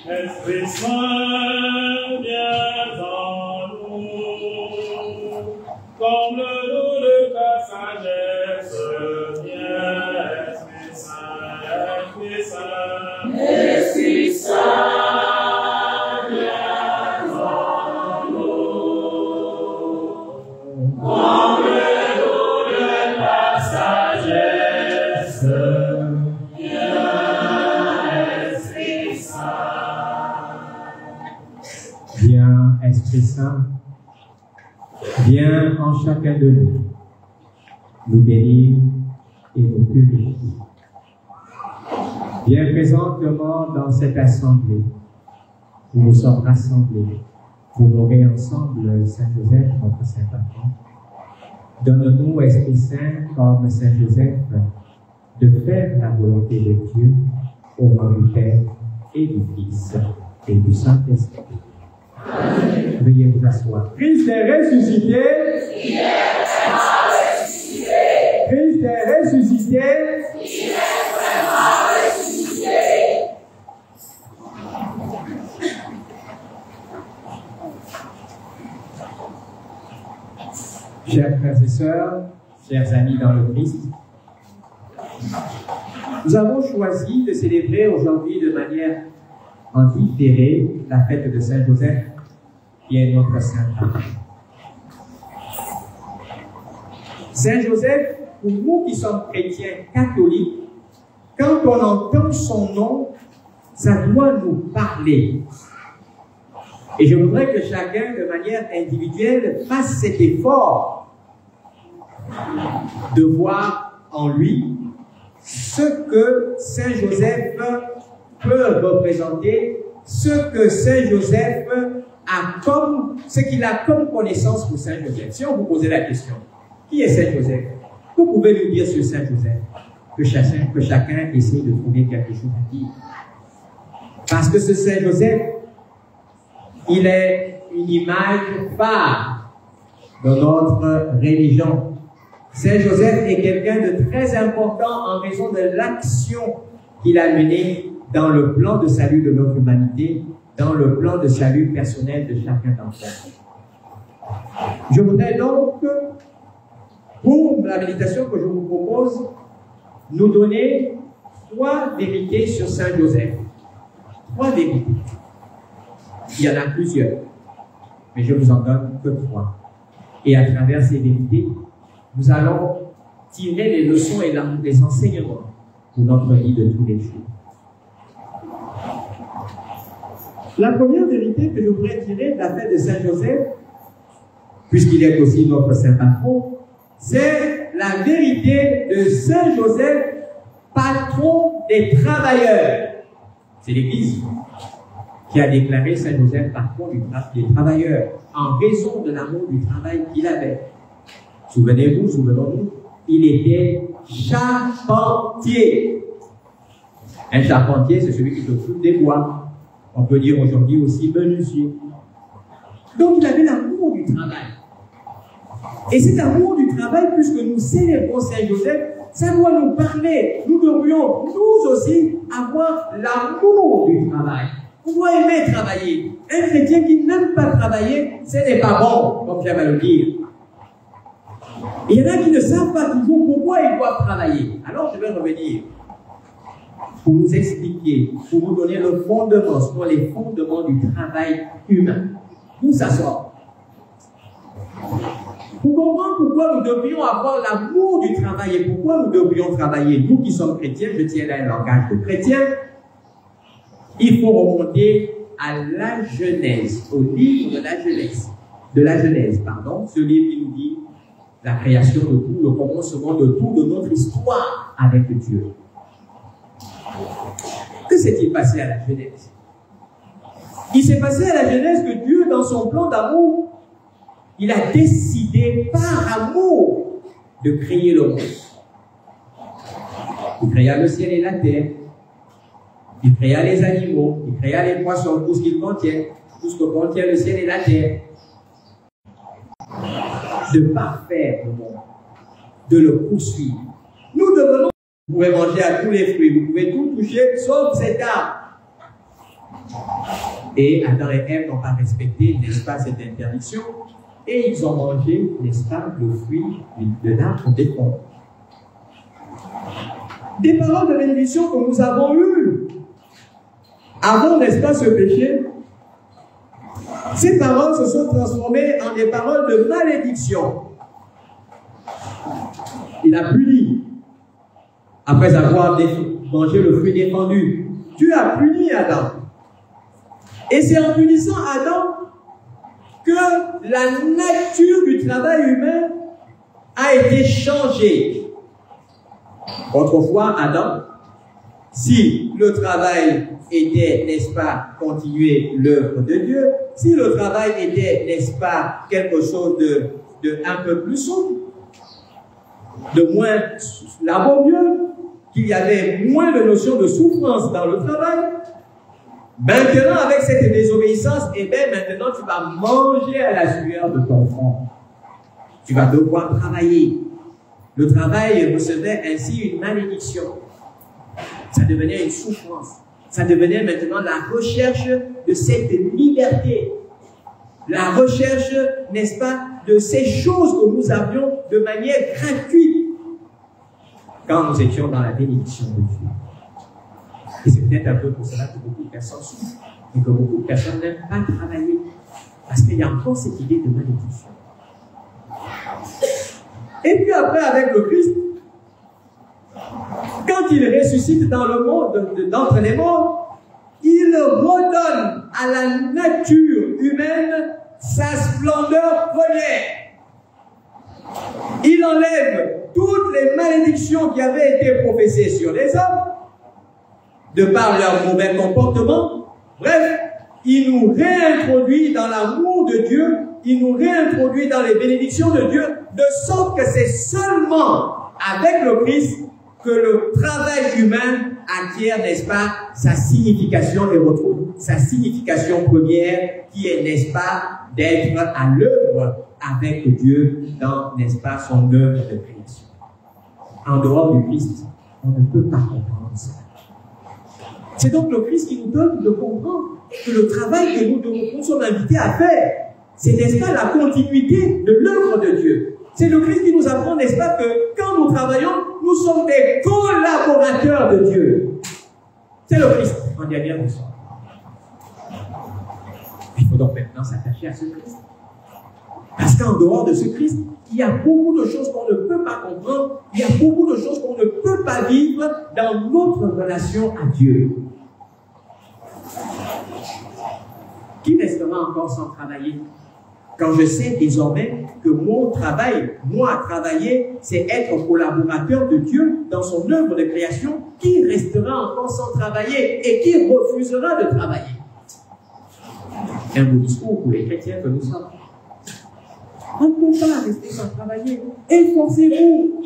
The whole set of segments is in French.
Esprit Saint, viens en nous, comme le nom de ta sagesse, viens, Esprit Saint, Esprit Saint. Esprit Saint. Esprit Saint, viens en chacun de nous bénir et nous purifier. Viens présentement dans cette assemblée où nous sommes rassemblés pour honorer ensemble Saint Joseph, notre Saint-Patron. Donne-nous, Esprit Saint, comme Saint Joseph, de faire la volonté de Dieu au nom du Père et du Fils et du Saint-Esprit. Veuillez vous asseoir. Christ est ressuscité. Il est vraiment ressuscité. Christ est ressuscité. Il est vraiment ressuscité. Chers frères et sœurs, chers amis dans le Christ, nous avons choisi de célébrer aujourd'hui de manière en différé la fête de Saint Joseph, qui est notre Saint-Patron. Saint Joseph, pour nous qui sommes chrétiens catholiques, quand on entend son nom, ça doit nous parler. Et je voudrais que chacun, de manière individuelle, fasse cet effort de voir en lui ce que Saint Joseph peut représenter, ce que Saint Joseph a comme, ce qu'il a comme connaissance pour Saint Joseph. Si on vous posait la question, qui est Saint Joseph? Que vous pouvez nous dire sur Saint Joseph? Que chacun essaye de trouver quelque chose à dire. Parce que ce Saint Joseph, il est une image phare de notre religion. Saint Joseph est quelqu'un de très important en raison de l'action qu'il a menée dans le plan de salut de notre humanité, dans le plan de salut personnel de chacun d'entre nous. Je voudrais donc, pour la méditation que je vous propose, nous donner 3 vérités sur Saint Joseph. 3 vérités. Il y en a plusieurs, mais je vous en donne que 3. Et à travers ces vérités, nous allons tirer les leçons et les enseignements pour notre vie de tous les jours. La première vérité que je voudrais tirer de la fête de Saint Joseph, puisqu'il est aussi notre Saint-Patron, c'est la vérité de Saint Joseph, patron des travailleurs. C'est l'Église qui a déclaré Saint Joseph patron des travailleurs, en raison de l'amour du travail qu'il avait. Souvenons-nous, il était charpentier. Un charpentier, c'est celui qui s'occupe des bois. On peut dire aujourd'hui aussi menuisier. Donc il avait l'amour du travail. Et cet amour du travail, puisque nous célébrons Saint Joseph, ça doit nous parler. Nous devrions, nous aussi, avoir l'amour du travail. On doit aimer travailler. Un chrétien qui n'aime pas travailler, ce n'est pas bon, comme j'aime à le dire. Et il y en a qui ne savent pas toujours pourquoi ils doivent travailler. Alors je vais revenir pour nous expliquer, pour nous donner le fondement, ce sont les fondements du travail humain. D'où ça sort? Pour comprendre pourquoi nous devrions avoir l'amour du travail et pourquoi nous devrions travailler, nous qui sommes chrétiens, je tiens là un langage de chrétien, il faut remonter à la Genèse, au livre de la Genèse, ce livre qui nous dit la création de tout, le commencement de tout, de notre histoire avec Dieu. Que s'est-il passé à la Genèse? Il s'est passé à la Genèse que Dieu, dans son plan d'amour, il a décidé par amour de créer le monde. Il créa le ciel et la terre. Il créa les animaux, il créa les poissons, tout ce qu'ils contiennent, tout ce que contient le ciel et la terre. De parfaire le monde, de le poursuivre. Nous devenons, vous pouvez manger à tous les fruits, vous pouvez tout toucher, sauf cet arbre. Et Adam et Ève n'ont pas respecté, n'est-ce pas, cette interdiction. Et ils ont mangé, n'est-ce pas, le fruit de l'arbre des pommes. Des paroles de bénédiction que nous avons eues avant, n'est-ce pas, ce péché, ces paroles se sont transformées en des paroles de malédiction. Il a puni, après avoir mangé le fruit défendu. Dieu a puni Adam. Et c'est en punissant Adam que la nature du travail humain a été changée. Autrefois, Adam, si le travail était, n'est-ce pas, continuer l'œuvre de Dieu, si le travail était, n'est-ce pas, quelque chose de un peu plus sombre, de moins laborieux, qu'il y avait moins de notion de souffrance dans le travail, maintenant, avec cette désobéissance, eh bien, maintenant, tu vas manger à la sueur de ton front. Tu vas devoir travailler. Le travail recevait ainsi une malédiction. Ça devenait une souffrance. Ça devenait maintenant la recherche de cette liberté. La recherche, n'est-ce pas, de ces choses que nous avions de manière gratuite quand nous étions dans la bénédiction de Dieu. Et c'est peut-être un peu pour cela que beaucoup de personnes souffrent et que beaucoup de personnes n'aiment pas travailler. Parce qu'il y a encore cette idée de malédiction. Et puis après, avec le Christ, quand il ressuscite dans le monde, d'entre les morts, il redonne à la nature humaine sa splendeur première. Il enlève toutes les malédictions qui avaient été professées sur les hommes, de par leur mauvais comportement. Bref, il nous réintroduit dans l'amour de Dieu, il nous réintroduit dans les bénédictions de Dieu, de sorte que c'est seulement avec le Christ que le travail humain acquiert, n'est-ce pas, sa signification et retrouve sa signification première, qui est, n'est-ce pas, d'être à l'œuvre avec Dieu dans, n'est-ce pas, son œuvre de création. En dehors du Christ, on ne peut pas comprendre ça. C'est donc le Christ qui nous donne de comprendre que le travail que nous sommes invités à faire, c'est, n'est-ce pas, la continuité de l'œuvre de Dieu. C'est le Christ qui nous apprend, n'est-ce pas, que quand nous travaillons, nous sommes des collaborateurs de Dieu. C'est le Christ en dernière leçon. Il faut donc maintenant s'attacher à ce Christ. Parce qu'en dehors de ce Christ, il y a beaucoup de choses qu'on ne peut pas comprendre, il y a beaucoup de choses qu'on ne peut pas vivre dans notre relation à Dieu. Qui restera encore sans travailler? Quand je sais désormais que mon travail, moi, travailler, c'est être collaborateur de Dieu dans son œuvre de création, qui restera encore sans travailler et qui refusera de travailler? Un beau discours pour les chrétiens que nous sommes. On ne peut pas rester sans travailler. Efforcez-vous.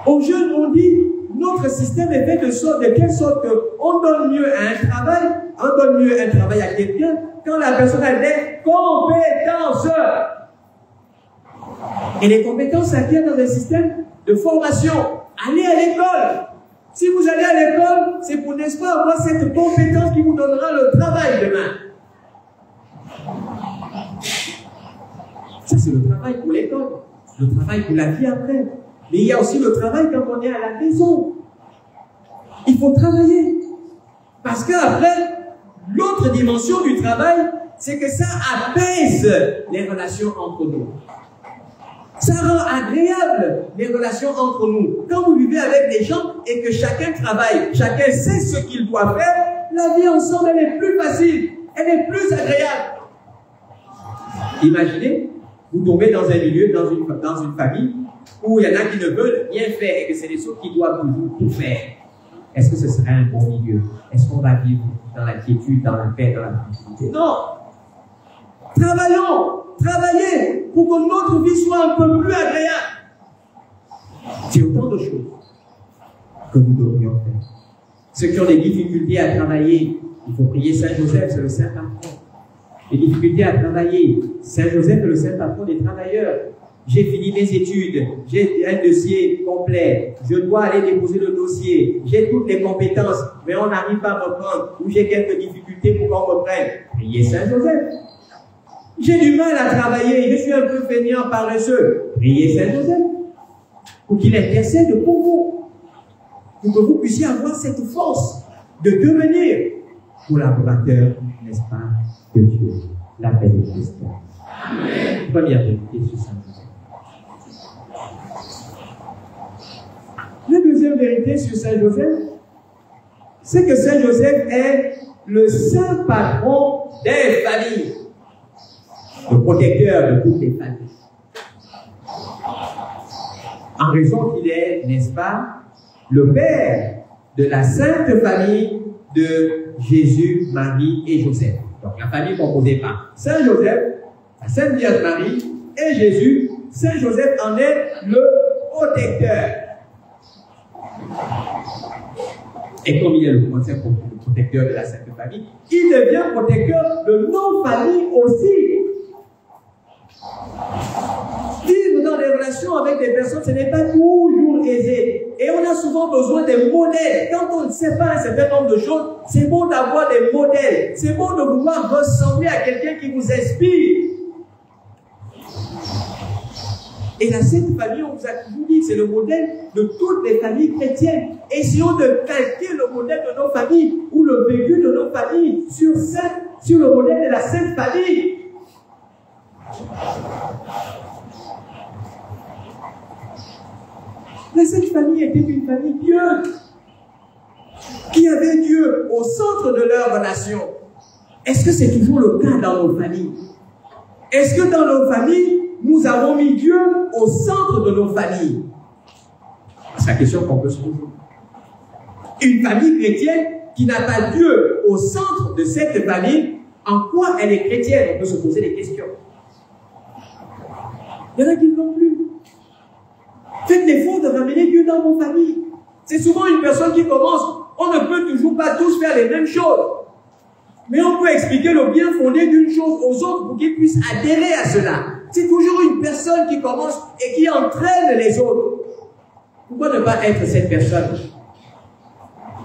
Aux jeunes, on dit, notre système est fait de telle sorte qu'on donne mieux à un travail, on donne mieux un travail à quelqu'un quand la personne a des compétences. Et les compétences s'acquièrent dans un système de formation. Allez à l'école. Si vous allez à l'école, c'est pour, n'est-ce pas, avoir cette compétence qui vous donnera le travail demain. Ça, c'est le travail pour l'école, le travail pour la vie après. Mais il y a aussi le travail quand on est à la maison. Il faut travailler. Parce qu'après, l'autre dimension du travail, c'est que ça apaise les relations entre nous. Ça rend agréable les relations entre nous. Quand vous vivez avec des gens et que chacun travaille, chacun sait ce qu'il doit faire, la vie ensemble, elle est plus facile, elle est plus agréable. Imaginez, vous tombez dans un milieu, dans une famille, où il y en a qui ne veulent rien faire et que c'est les autres qui doivent tout faire. Est-ce que ce serait un bon milieu? Est-ce qu'on va vivre dans la quiétude, dans la paix, dans la tranquillité? Non! Travaillez pour que notre vie soit un peu plus agréable. C'est autant de choses que nous devrions faire. Ceux qui ont des difficultés à travailler, il faut prier Saint Joseph, c'est le Saint Patron. Les difficultés à travailler, Saint Joseph est le Saint Patron des travailleurs. J'ai fini mes études, j'ai un dossier complet, je dois aller déposer le dossier, j'ai toutes les compétences, mais on n'arrive pas à me prendre, ou j'ai quelques difficultés pour qu'on me prenne. Priez Saint Joseph. J'ai du mal à travailler, je suis un peu feignant, paresseux. Priez Saint Joseph. Pour qu'il intercède pour vous. Pour que vous puissiez avoir cette force de devenir collaborateur, n'est-ce pas, de Dieu, la paix de Christ. Amen. Première vérité sur Saint Joseph. La deuxième vérité sur Saint Joseph, c'est que Saint Joseph est le saint patron des familles, le protecteur de toutes les familles. En raison qu'il est, n'est-ce pas, le père de la sainte famille de Jésus, Marie et Joseph. Donc la famille composée par Saint Joseph, la Sainte Vierge Marie et Jésus. Saint Joseph en est le protecteur. Et comme il est le protecteur de la sainte famille, il devient protecteur de nos familles aussi. Vivre dans des relations avec des personnes, ce n'est pas toujours aisé. Et on a souvent besoin des modèles. Quand on ne sait pas un certain nombre de choses, c'est bon d'avoir des modèles. C'est bon de vouloir ressembler à quelqu'un qui vous inspire. Et la Sainte Famille, on vous a toujours dit, c'est le modèle de toutes les familles chrétiennes. Essayons de calquer le modèle de nos familles ou le vécu de nos familles sur le modèle de la Sainte Famille. La Sainte Famille était une famille pieuse qui avait Dieu au centre de leur relation. Est-ce que c'est toujours le cas dans nos familles? Est-ce que dans nos familles, nous avons mis Dieu au centre de nos familles? C'est la question qu'on peut se poser. Une famille chrétienne qui n'a pas Dieu au centre de cette famille, en quoi elle est chrétienne? On peut se poser des questions. Il y en a qui ne l'ont plus. Faites l'effort de ramener Dieu dans vos familles. C'est souvent une personne qui commence. On ne peut toujours pas tous faire les mêmes choses. Mais on peut expliquer le bien fondé d'une chose aux autres pour qu'ils puissent adhérer à cela. C'est toujours une personne qui commence et qui entraîne les autres. Pourquoi ne pas être cette personne?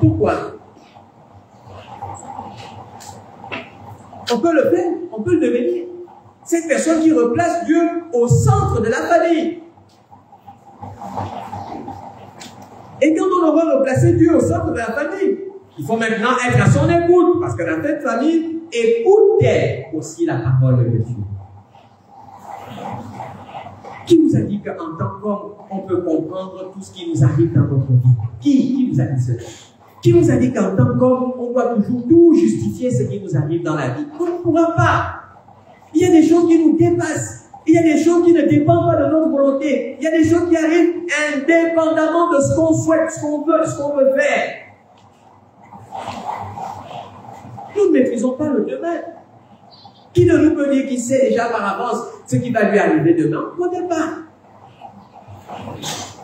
Pourquoi? On peut le faire, on peut le devenir. Cette personne qui replace Dieu au centre de la famille. Et quand on aura replacé Dieu au centre de la famille, il faut maintenant être à son écoute, parce que la tête famille écoutait aussi la parole de Dieu. Qui vous a dit qu'en tant qu'homme, on peut comprendre tout ce qui nous arrive dans notre vie? Qui vous a dit cela? Qui vous a dit qu'en tant qu'homme, on doit toujours tout justifier ce qui nous arrive dans la vie? On ne pourra pas. Il y a des choses qui nous dépassent. Il y a des choses qui ne dépendent pas de notre volonté. Il y a des choses qui arrivent indépendamment de ce qu'on souhaite, ce qu'on veut, ce qu'on veut faire. Nous ne maîtrisons pas le demain. Qui de nous peut dire qu'il sait déjà par avance ce qui va lui arriver demain? On ne connaît pas.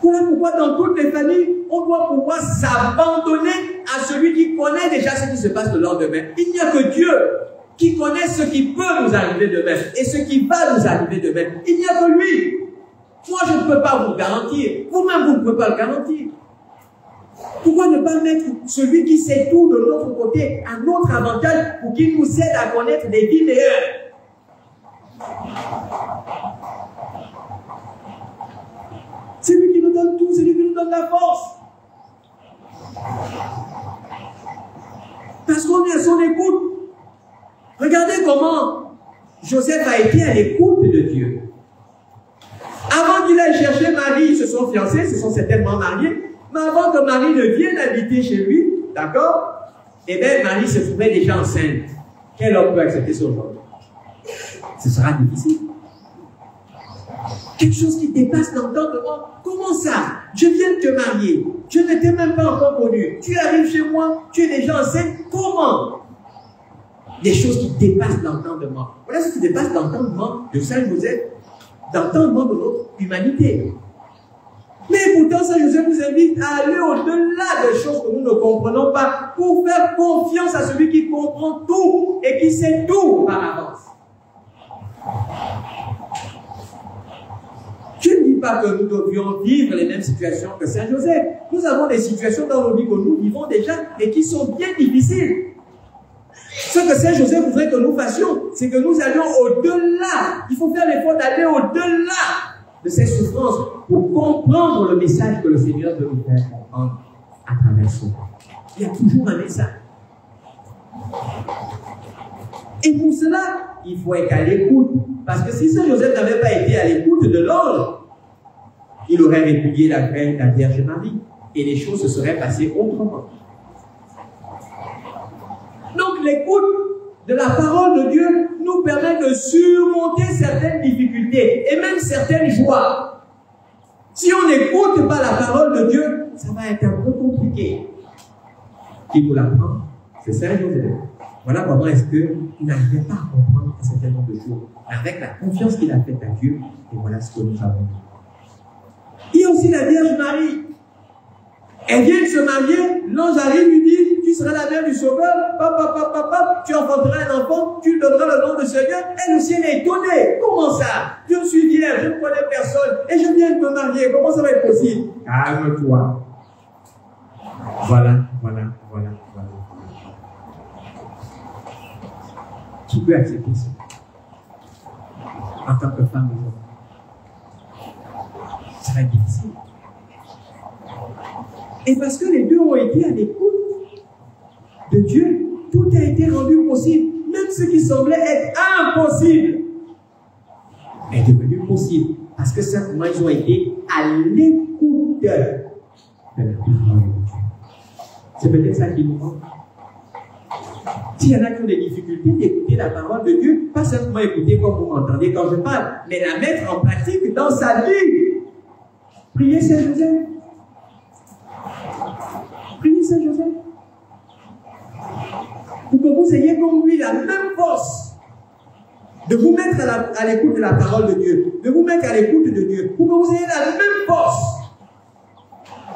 Voilà pourquoi dans toutes les familles, on doit pouvoir s'abandonner à celui qui connaît déjà ce qui se passe le lendemain. Il n'y a que Dieu qui connaît ce qui peut nous arriver demain et ce qui va nous arriver demain. Il n'y a que lui. Moi, je ne peux pas vous garantir. Vous-même, vous ne pouvez pas le garantir. Pourquoi ne pas mettre celui qui sait tout de notre côté à notre avantage pour qu'il nous aide à connaître des vies meilleures? C'est lui qui nous donne tout, c'est lui qui nous donne la force. Parce qu'on est à son écoute. Regardez comment Joseph a été à l'écoute de Dieu. Avant qu'il aille chercher Marie, ils se sont fiancés, se sont certainement mariés. Mais avant que Marie ne vienne habiter chez lui, d'accord? Eh bien, Marie se trouvait déjà enceinte. Quel homme peut accepter ce genre? Ce sera difficile. Quelque chose qui dépasse l'entendement. Comment ça? Je viens de te marier. Je ne t'ai même pas encore connu. Tu arrives chez moi, tu es déjà enceinte. Comment? Des choses qui dépassent l'entendement. Voilà ce qui dépasse l'entendement de Saint Joseph, l'entendement de notre humanité. Mais pourtant, Saint Joseph nous invite à aller au-delà des choses que nous ne comprenons pas pour faire confiance à celui qui comprend tout et qui sait tout par avance. Je ne dis pas que nous devions vivre les mêmes situations que Saint Joseph. Nous avons des situations dans nos vies que nous vivons déjà et qui sont bien difficiles. Ce que Saint Joseph voudrait que nous fassions, c'est que nous allions au-delà. Il faut faire l'effort d'aller au-delà de ces souffrances pour comprendre le message que le Seigneur veut nous faire comprendre à travers son corps. Il y a toujours un message. Et pour cela, il faut être à l'écoute. Parce que si Saint Joseph n'avait pas été à l'écoute de l'ange, il aurait répudié la Vierge Marie. Et les choses se seraient passées autrement. Donc l'écoute de la parole de Dieu nous permet de surmonter certaines difficultés et même certaines joies. Si on n'écoute pas la parole de Dieu, ça va être un peu compliqué. Qui nous l'apprend? C'est Saint Joseph. Voilà comment est-ce qu'il n'arrivait pas à comprendre un certain nombre de choses. Avec la confiance qu'il a faite à Dieu, et voilà ce que nous avons dit. Il y a aussi la Vierge Marie. Elle vient de se marier, l'ange arrive, lui dit, tu seras la mère du Sauveur, tu enfanteras un enfant, tu lui donneras le nom de Seigneur. Elle aussi, elle est étonnée. Comment ça? Je suis vierge, je ne connais personne, et je viens de me marier, comment ça va être possible? Calme-toi. Voilà. Qui peut accepter ça? En tant que femme aujourd'hui. Ça va être difficile. Et parce que les deux ont été à l'écoute de Dieu, tout a été rendu possible. Même ce qui semblait être impossible est devenu possible. Parce que simplement, ils ont été à l'écoute de la parole de Dieu. C'est peut-être ça qui nous manque. S'il y en a qui ont des difficultés d'écouter la parole de Dieu, pas simplement écouter comme vous m'entendez quand je parle, mais la mettre en pratique dans sa vie. Priez Saint Joseph. Priez Saint Joseph. Pour que vous ayez comme lui la même force de vous mettre à l'écoute de la parole de Dieu, de vous mettre à l'écoute de Dieu, pour que vous ayez la même force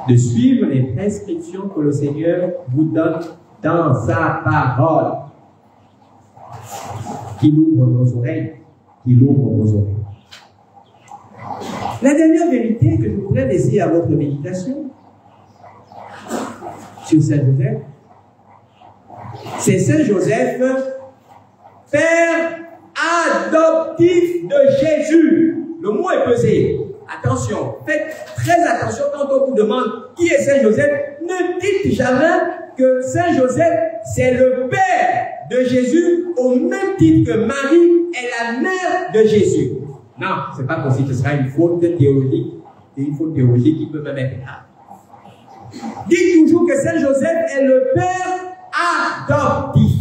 de suivre les prescriptions que le Seigneur vous donne dans sa parole. Qu'il ouvre vos oreilles. Qu'il ouvre vos oreilles. La dernière vérité que je voudrais laisser à votre méditation sur Saint Joseph, c'est Saint Joseph, père adoptif de Jésus. Le mot est pesé. Attention, faites très attention quand on vous demande qui est Saint Joseph. Ne dites jamais que Saint Joseph, c'est le père de Jésus au même titre que Marie est la mère de Jésus. Non, c'est pas possible. Ce sera une faute théologique. Et une faute théologique qui peut même être grave. Dites toujours que Saint Joseph est le père adoptif.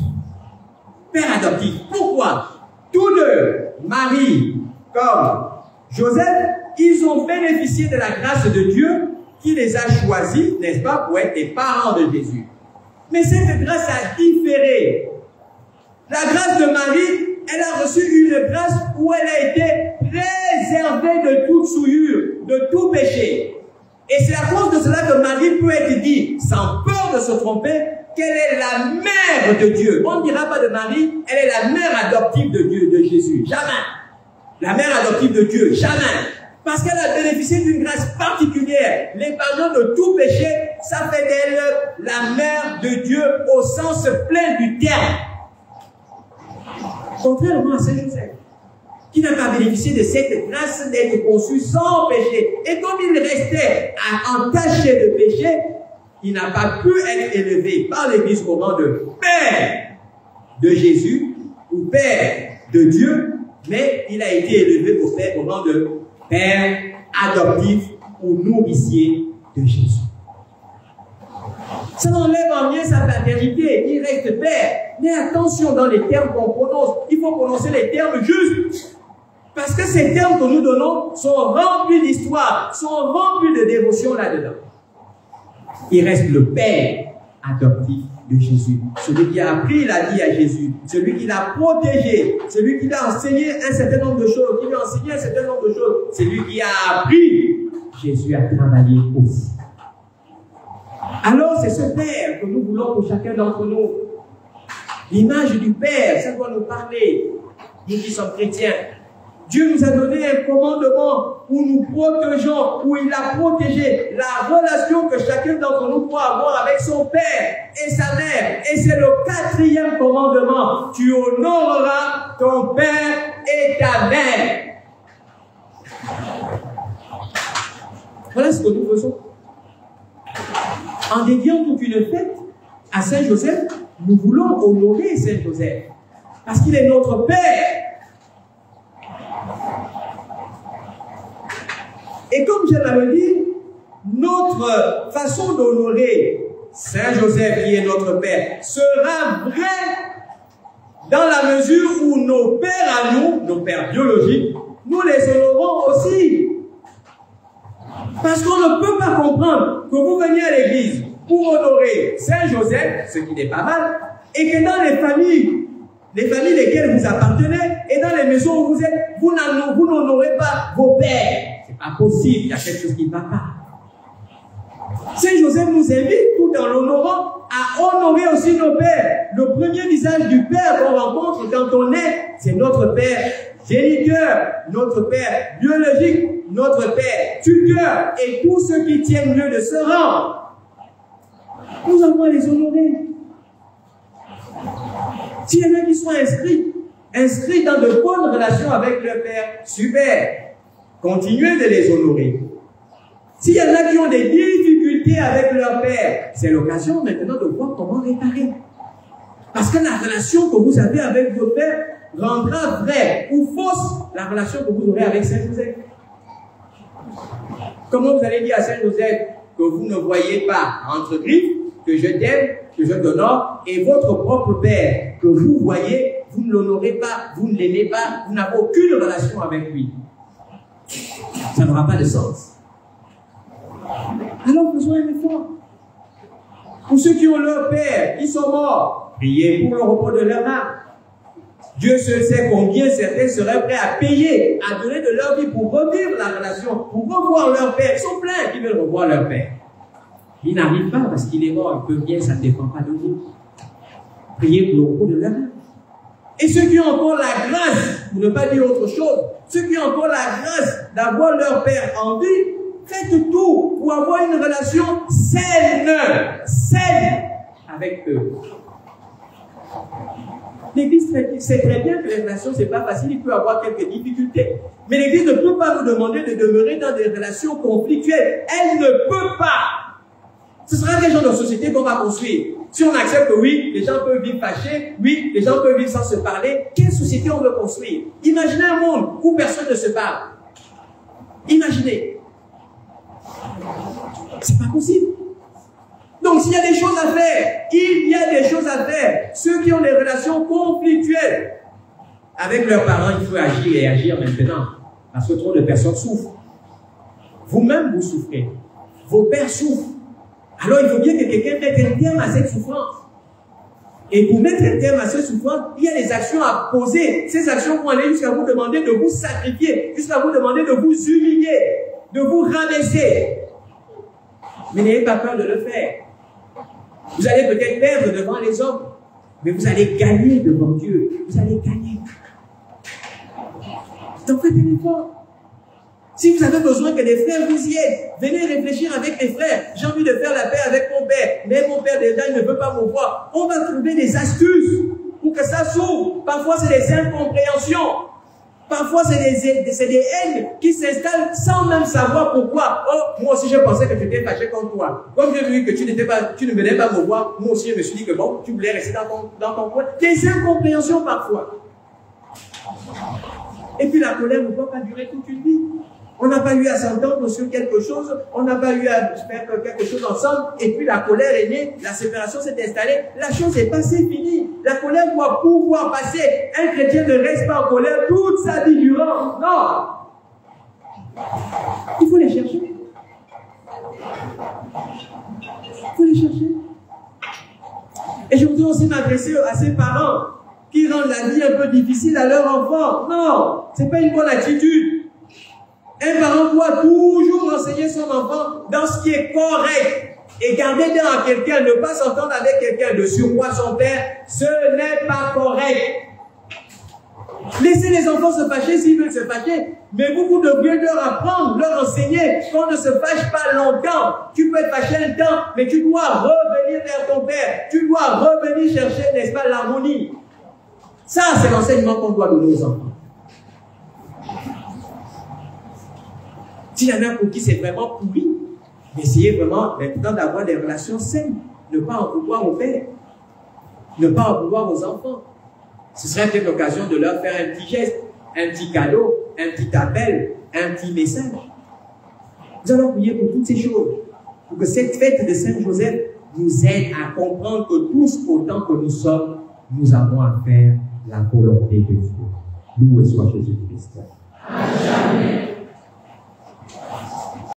Père adoptif. Pourquoi? Tous deux, Marie comme Joseph, ils ont bénéficié de la grâce de Dieu qui les a choisis, n'est-ce pas, pour être des parents de Jésus. Mais cette grâce a différé. La grâce de Marie, elle a reçu une grâce où elle a été préservée de toute souillure, de tout péché. Et c'est à cause de cela que Marie peut être dit, sans peur de se tromper, qu'elle est la mère de Dieu. On ne dira pas de Marie, elle est la mère adoptive de Dieu, de Jésus. Jamais. La mère adoptive de Dieu, jamais. Parce qu'elle a bénéficié d'une grâce particulière. L'épargnant de tout péché, ça fait d'elle la mère de Dieu au sens plein du terme. Contrairement à Saint Joseph, qui n'a pas bénéficié de cette grâce d'être conçu sans péché. Et comme il restait entaché de péché, il n'a pas pu être élevé par l'Église au rang de Père de Jésus ou Père de Dieu, mais il a été élevé au rang de Père adoptif ou nourricier de Jésus. Ça n'enlève en rien sa paternité, il reste Père. Mais attention dans les termes qu'on prononce, il faut prononcer les termes justes. Parce que ces termes que nous donnons sont remplis d'histoire, sont remplis de dévotion là-dedans. Il reste le Père adoptif de Jésus. Celui qui a appris la vie à Jésus, celui qui l'a protégé, celui qui lui a enseigné un certain nombre de choses, qui lui a enseigné un certain nombre de choses, celui qui a appris. Jésus a travaillé aussi. Alors c'est ce Père que nous voulons pour chacun d'entre nous. L'image du Père, ça doit nous parler, nous qui sommes chrétiens. Dieu nous a donné un commandement où nous protégeons, où il a protégé la relation que chacun d'entre nous doit avoir avec son père et sa mère. Et c'est le 4e commandement. Tu honoreras ton père et ta mère. Voilà ce que nous faisons. En dédiant toute une fête à Saint Joseph, nous voulons honorer Saint Joseph. Parce qu'il est notre père. Et comme je l'avais dit, notre façon d'honorer Saint Joseph, qui est notre père, sera vraie dans la mesure où nos pères à nous, nos pères biologiques, nous les honorons aussi. Parce qu'on ne peut pas comprendre que vous veniez à l'église pour honorer Saint Joseph, ce qui n'est pas mal, et que dans les familles lesquelles vous appartenez, et dans les maisons où vous êtes, vous n'honorez pas vos pères. C'est pas possible, il y a quelque chose qui ne va pas. Saint Joseph nous invite, tout en l'honorant, à honorer aussi nos pères. Le premier visage du père qu'on rencontre quand on est, c'est notre père géniteur, notre père biologique, notre père tuteur, et tous ceux qui tiennent lieu de ce rang. Nous avons à les honorer. S'il y en a qui sont inscrits dans de bonnes relations avec leur père, super. Continuez de les honorer. S'il y en a qui ont des difficultés avec leur père, c'est l'occasion maintenant de voir comment réparer. Parce que la relation que vous avez avec votre père rendra vraie ou fausse la relation que vous aurez avec Saint Joseph. Comment vous allez dire à Saint Joseph que vous ne voyez pas entre griffes, que je t'aime, que je t'honore, et votre propre père que vous voyez, vous ne l'honorez pas, vous ne l'aimez pas, vous n'avez aucune relation avec lui. Ça n'aura pas de sens. Alors faisons un effort. Pour ceux qui ont leur père, qui sont morts, priez pour le repos de leur âme. Dieu seul sait combien certains seraient prêts à payer, à donner de leur vie pour revivre la relation, pour revoir leur père. Ils sont pleins qui veulent revoir leur père. Ils n'arrivent pas parce qu'il est mort, ils peuvent bien, ça ne dépend pas de vous. Priez pour le repos de leur âme. Et ceux qui ont encore la grâce, pour ne pas dire autre chose, ceux qui ont encore la grâce d'avoir leur père en vie, faites tout pour avoir une relation saine avec eux. L'Église sait très bien que les relations, c'est pas facile, il peut y avoir quelques difficultés. Mais l'Église ne peut pas nous demander de demeurer dans des relations conflictuelles. Elle ne peut pas. Ce sera des gens de société qu'on va construire. Si on accepte que oui, les gens peuvent vivre fâchés, oui, les gens peuvent vivre sans se parler, quelle société on veut construire? Imaginez un monde où personne ne se parle. Imaginez. C'est pas possible. Donc s'il y a des choses à faire, il y a des choses à faire. Ceux qui ont des relations conflictuelles avec leurs parents, il faut agir et agir maintenant. Parce que trop de personnes souffrent. Vous-même, vous souffrez. Vos pères souffrent. Alors il faut bien que quelqu'un mette un terme à cette souffrance. Et pour mettre un terme à cette souffrance, il y a des actions à poser. Ces actions vont aller jusqu'à vous demander de vous sacrifier, jusqu'à vous demander de vous humilier, de vous rabaisser. Mais n'ayez pas peur de le faire. Vous allez peut-être perdre devant les hommes, mais vous allez gagner devant Dieu. Vous allez gagner. Donc faites un effort. Si vous avez besoin que des frères vous y aident, venez réfléchir avec les frères. J'ai envie de faire la paix avec mon père, mais mon père déjà il ne veut pas me voir. On va trouver des astuces pour que ça s'ouvre. Parfois c'est des incompréhensions. Parfois c'est des haines qui s'installent sans même savoir pourquoi. Oh, moi aussi je pensais que tu étais fâché contre toi. Comme j'ai vu que tu ne venais pas me voir, moi aussi je me suis dit que bon, tu voulais rester dans ton coin. Des incompréhensions parfois. Et puis la colère ne peut pas durer toute une vie. On n'a pas eu à s'entendre sur quelque chose, on n'a pas eu à faire quelque chose ensemble, et puis la colère est née, la séparation s'est installée, la chose est passée, finie. La colère doit pouvoir passer. Un chrétien ne reste pas en colère toute sa vie durant. Non. Il faut les chercher. Il faut les chercher. Et je voudrais aussi m'adresser à ces parents qui rendent la vie un peu difficile à leurs enfants. Non, c'est pas une bonne attitude. Un parent doit toujours enseigner son enfant dans ce qui est correct. Et garder dans quelqu'un, ne pas s'entendre avec quelqu'un de surpoids son père, ce n'est pas correct. Laissez les enfants se fâcher s'ils veulent se fâcher. Mais vous devriez leur apprendre, leur enseigner qu'on ne se fâche pas longtemps. Tu peux être fâché un temps, mais tu dois revenir vers ton père. Tu dois revenir chercher, n'est-ce pas, l'harmonie. Ça, c'est l'enseignement qu'on doit donner aux enfants. S'il y en a pour qui c'est vraiment pourri, essayez vraiment maintenant d'avoir des relations saines. Ne pas en vouloir au père. Ne pas en vouloir aux enfants. Ce serait peut-être l'occasion de leur faire un petit geste, un petit cadeau, un petit appel, un petit message. Nous allons prier pour toutes ces choses. Pour que cette fête de Saint-Joseph nous aide à comprendre que tous, autant que nous sommes, nous avons à faire la volonté de Dieu. Loué soit Jésus-Christ. À jamais.